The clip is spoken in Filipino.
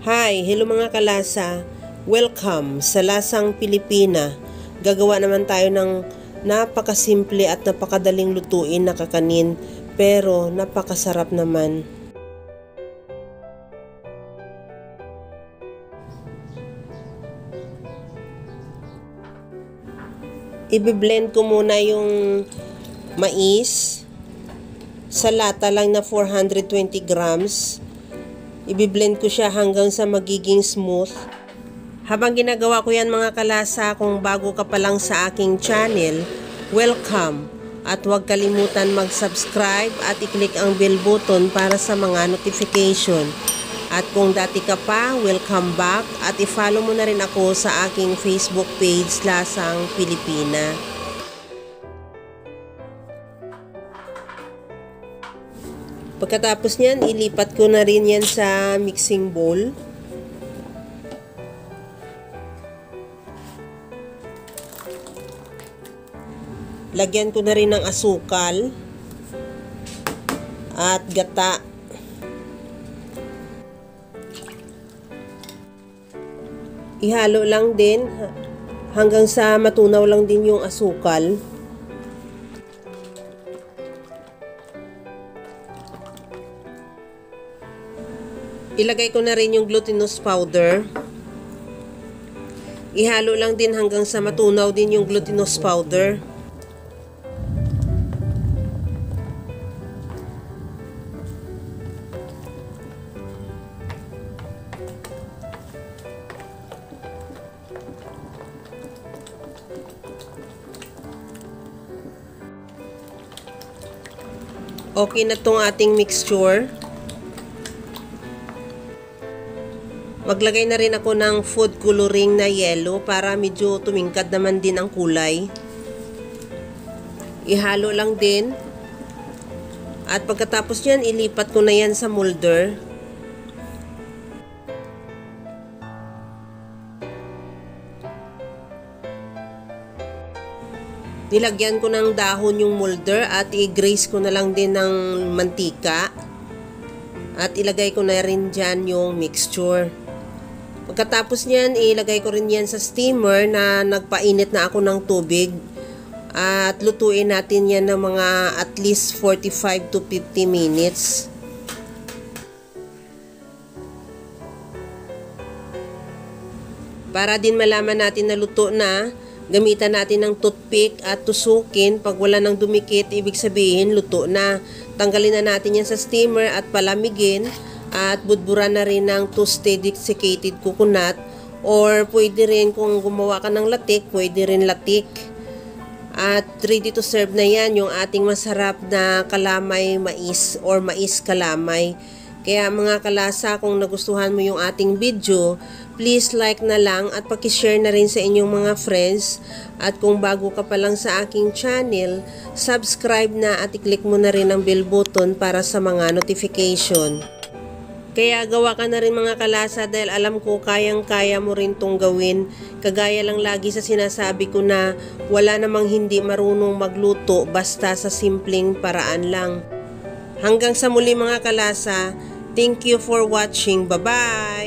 Hi! Hello mga kalasa! Welcome sa Lasang Pilipina. Gagawa naman tayo ng napakasimple at napakadaling lutuin na kakanin, pero napakasarap naman. Ibe-blend ko muna yung mais sa lata lang na 420 grams. Ibi-blend ko siya hanggang sa magiging smooth. Habang ginagawa ko yan mga kalasa, kung bago ka pa lang sa aking channel, welcome! At huwag kalimutan mag-subscribe at i-click ang bell button para sa mga notification. At kung dati ka pa, welcome back at i-follow mo na rin ako sa aking Facebook page, Lasang Pilipina. Pagkatapos niyan, ilipat ko na rin yan sa mixing bowl. Lagyan ko na rin ng asukal at gata. Ihalo lang din hanggang sa matunaw lang din yung asukal. Ilagay ko na rin yung glutinous powder. Ihalo lang din hanggang sa matunaw din yung glutinous powder. Okay na tong ating mixture. Maglagay na rin ako ng food coloring na yellow para medyo tumingkad naman din ang kulay. Ihalo lang din. At pagkatapos yan, ilipat ko na yan sa molder. Nilagyan ko ng dahon yung molder at i-graze ko na lang din ng mantika. At ilagay ko na rin dyan yung mixture. Pagkatapos niyan, ilagay ko rin yan sa steamer na nagpainit na ako ng tubig. At lutuin natin yan ng mga at least 45 to 50 minutes. Para din malaman natin na luto na, gamitan natin ng toothpick at tusukin. Pag wala nang dumikit, ibig sabihin luto na. Tanggalin na natin yan sa steamer at palamigin. At budburan na rin ng toasted desiccated coconut, or pwede rin kung gumawa ka ng latik, pwede rin latik. At ready to serve na yan yung ating masarap na kalamay mais or mais kalamay. Kaya mga kalasa, kung nagustuhan mo yung ating video, please like na lang at pakishare na rin sa inyong mga friends. At kung bago ka pa lang sa aking channel, subscribe na at i-click mo na rin ang bell button para sa mga notification. Kaya gawa ka na rin mga kalasa dahil alam ko kayang-kaya mo rin tong gawin. Kagaya lang lagi sa sinasabi ko na wala namang hindi marunong magluto basta sa simpleng paraan lang. Hanggang sa muli mga kalasa, thank you for watching. Bye-bye!